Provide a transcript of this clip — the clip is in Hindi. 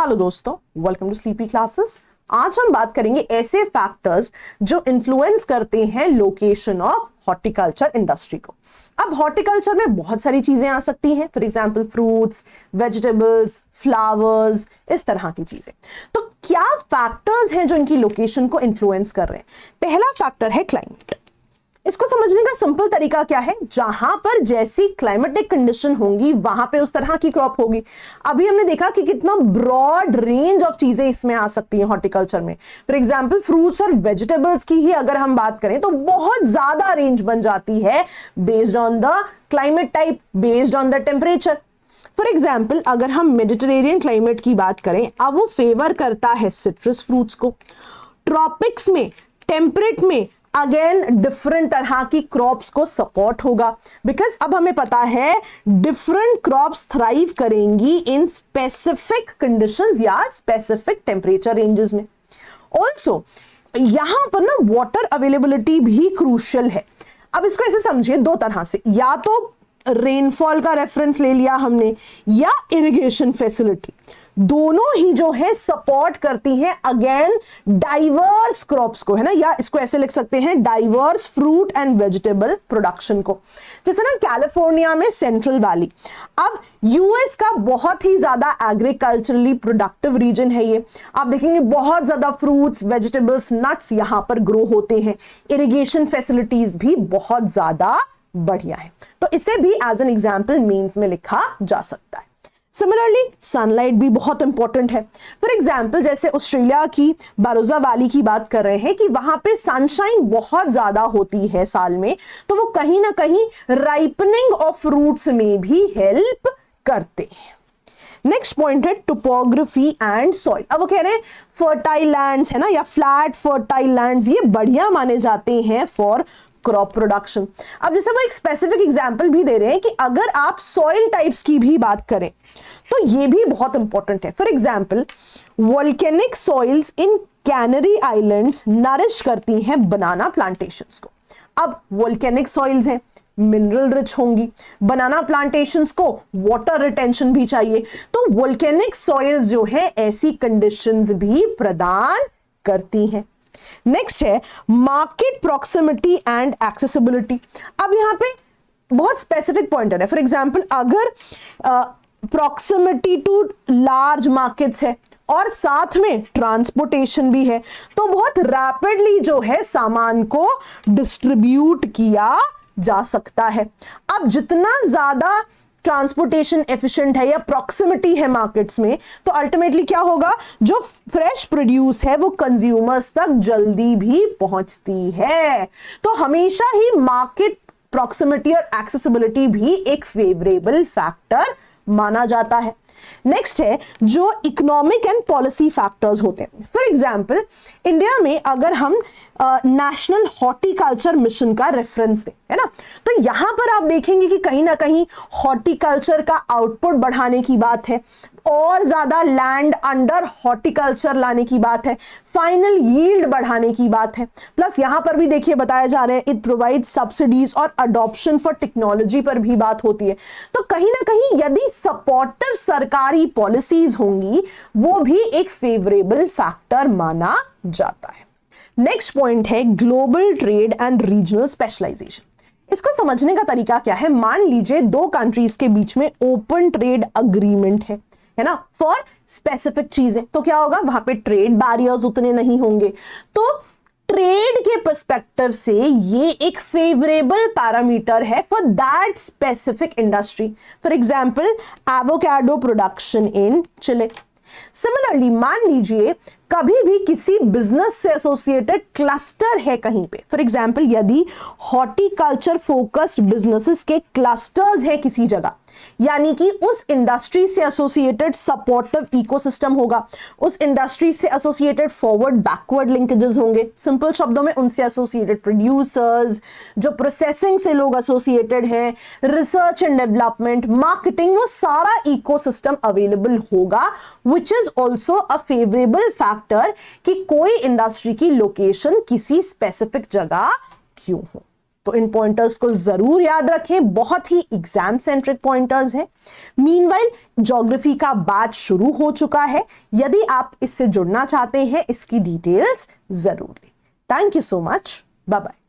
हेलो दोस्तों, वेलकम टू स्लीपी क्लासेस। आज हम बात करेंगे ऐसे फैक्टर्स जो इन्फ्लुएंस करते हैं लोकेशन ऑफ हॉर्टिकल्चर इंडस्ट्री को। अब हॉर्टिकल्चर में बहुत सारी चीजें आ सकती हैं, for example fruits, vegetables, flowers, इस तरह की चीजें। तो क्या फैक्टर्स हैं जो इनकी लोकेशन को इन्फ्लुएंस कर रहे हैं? पहला फैक्टर है क्लाइमेट। इसको समझने का सिंपल तरीका क्या है, जहां पर जैसी क्लाइमेटिक कंडीशन होंगी वहां पे उस तरह की क्रॉप होगी। अभी हमने देखा कि कितना ब्रॉड रेंज ऑफ चीजें इसमें आ सकती हैं हॉर्टिकल्चर में। फॉर एग्जांपल फ्रूट्स और वेजिटेबल्स की ही अगर हम बात करें तो बहुत ज्यादा रेंज बन जाती है based on the climate type, based on the temperature. For example अगर हम मेडिटेरेनियन क्लाइमेट की बात करें, अब वो फेवर करता है सिट्रस फ्रूट्स को। ट्रॉपिक्स में, टेम्परेट में अगेन डिफरेंट तरह की क्रॉप्स को सपोर्ट होगा, बिकॉज अब हमें पता है डिफरेंट क्रॉप्स थ्राइव करेंगी इन स्पेसिफिक कंडीशंस या स्पेसिफिक टेम्परेचर रेंजेस में। ऑल्सो यहां पर ना वाटर अवेलेबिलिटी भी क्रूशियल है। अब इसको ऐसे समझिए दो तरह से, या तो रेनफॉल का रेफरेंस ले लिया हमने या इरिगेशन फैसिलिटी, दोनों ही जो है सपोर्ट करती हैं अगेन डाइवर्स क्रॉप्स को, है ना, या इसको ऐसे लिख सकते हैं diverse fruit and vegetable production को। जैसे ना कैलिफोर्निया में सेंट्रल वैली, अब यूएस का बहुत ही ज्यादा एग्रीकल्चरली प्रोडक्टिव रीजन है ये। आप देखेंगे बहुत ज्यादा फ्रूट्स, वेजिटेबल्स, नट्स यहां पर ग्रो होते हैं। इरिगेशन फैसिलिटीज भी बहुत ज्यादा बढ़िया है, तो इसे भी एज एन एग्जाम्पल मीन्स में लिखा जा सकता है। सिमिलरली सनलाइट भी बहुत इंपॉर्टेंट है। फॉर एग्जाम्पल जैसे ऑस्ट्रेलिया की बारोजा वैली की बात कर रहे हैं कि वहां पे सनशाइन बहुत ज्यादा होती है साल में, तो वो कहीं ना कहीं राइपनिंग ऑफ फ्रूट्स में भी हेल्प करते हैं। नेक्स्ट पॉइंट है टोपोग्राफी एंड सॉइल। अब वो कह रहे हैं फर्टाइल लैंड्स, है ना, या फ्लैट फर्टाइल लैंड्स, ये बढ़िया माने जाते हैं फॉर क्रॉप प्रोडक्शन। अब जैसे वो एक स्पेसिफिक एग्जांपल भी दे रहे हैं कि अगर आप सॉइल टाइप्स की भी बात करें तो ये भी बहुत इंपॉर्टेंट है। For example volcanic soils in canary islands nourish करती हैं बनाना प्लांटेशंस को। अब वोल्केनिक सॉइल्स हैं, मिनरल रिच होंगी, बनाना प्लांटेशंस को वाटर रिटेंशन भी चाहिए, तो वोल्केनिक सॉइल्स जो है ऐसी कंडीशंस भी प्रदान करती हैं। नेक्स्ट है मार्केट प्रॉक्सिमिटी एंड एक्सेसिबिलिटी। अब यहां पे बहुत स्पेसिफिक पॉइंटर है। फॉर एग्जांपल अगर प्रॉक्सिमिटी टू लार्ज मार्केट्स है और साथ में ट्रांसपोर्टेशन भी है, तो बहुत रैपिडली जो है सामान को डिस्ट्रीब्यूट किया जा सकता है। अब जितना ज्यादा ट्रांसपोर्टेशन एफिशिएंट है या प्रॉक्सिमिटी है मार्केट्स में, तो अल्टीमेटली क्या होगा, जो फ्रेश प्रोड्यूस है वो कंज्यूमर्स तक जल्दी भी पहुंचती है। तो हमेशा ही मार्केट प्रॉक्सिमिटी और एक्सेसिबिलिटी भी एक फेवरेबल फैक्टर माना जाता है। नेक्स्ट है जो इकोनॉमिक एंड पॉलिसी फैक्टर्स होते हैं। फॉर एग्जांपल इंडिया में अगर हम नेशनल हॉर्टिकल्चर मिशन का रेफरेंस दें, है ना, तो यहां पर आप देखेंगे कि कहीं ना कहीं हॉर्टिकल्चर का आउटपुट बढ़ाने की बात है, और ज्यादा लैंड अंडर हॉर्टिकल्चर लाने की बात है, फाइनल यील्ड बढ़ाने की बात है। प्लस यहां पर भी देखिए बताया जा रहा है इट प्रोवाइड सब्सिडीज और अडॉप्शन फॉर टेक्नोलॉजी पर भी बात होती है। तो कहीं ना कहीं यदि सपोर्टिव सरकारी पॉलिसीज होंगी वो भी एक फेवरेबल फैक्टर माना जाता है। नेक्स्ट पॉइंट है global trade and regional specialization. इसको समझने का तरीका क्या है, मान लीजिए दो कंट्रीज के बीच में ओपन ट्रेड अग्रीमेंट है ना, फॉर स्पेसिफिक चीजें, तो क्या होगा, वहां पे ट्रेड बैरियर्स उतने नहीं होंगे। तो ट्रेड के पर्सपेक्टिव से ये एक फेवरेबल पैरामीटर है for that specific industry. For example avocado production in Chile. Similarly मान लीजिए कभी भी किसी बिजनेस से एसोसिएटेड क्लस्टर है कहीं पे, फॉर एग्जांपल यदि हॉर्टिकल्चर फोकस्ड बिजनेसेस के क्लस्टर्स है किसी जगह, यानी कि उस इंडस्ट्री से एसोसिएटेड सपोर्टिव इकोसिस्टम होगा, उस इंडस्ट्री से एसोसिएटेड फॉरवर्ड बैकवर्ड लिंकेजेस होंगे, सिंपल शब्दों में उनसे एसोसिएटेड प्रोड्यूसर्स, जो प्रोसेसिंग से लोग एसोसिएटेड हैं, रिसर्च एंड डेवलपमेंट, मार्केटिंग, वो सारा इकोसिस्टम अवेलेबल होगा, which is also a favourable factor कि कोई इंडस्ट्री की लोकेशन किसी स्पेसिफिक जगह क्यों हो। तो इन पॉइंटर्स को जरूर याद रखें, बहुत ही एग्जाम सेंट्रिक पॉइंटर्स हैं। मीनवाइल ज्योग्राफी का बैच शुरू हो चुका है, यदि आप इससे जुड़ना चाहते हैं इसकी डिटेल्स जरूर लें। Thank you so much, bye bye.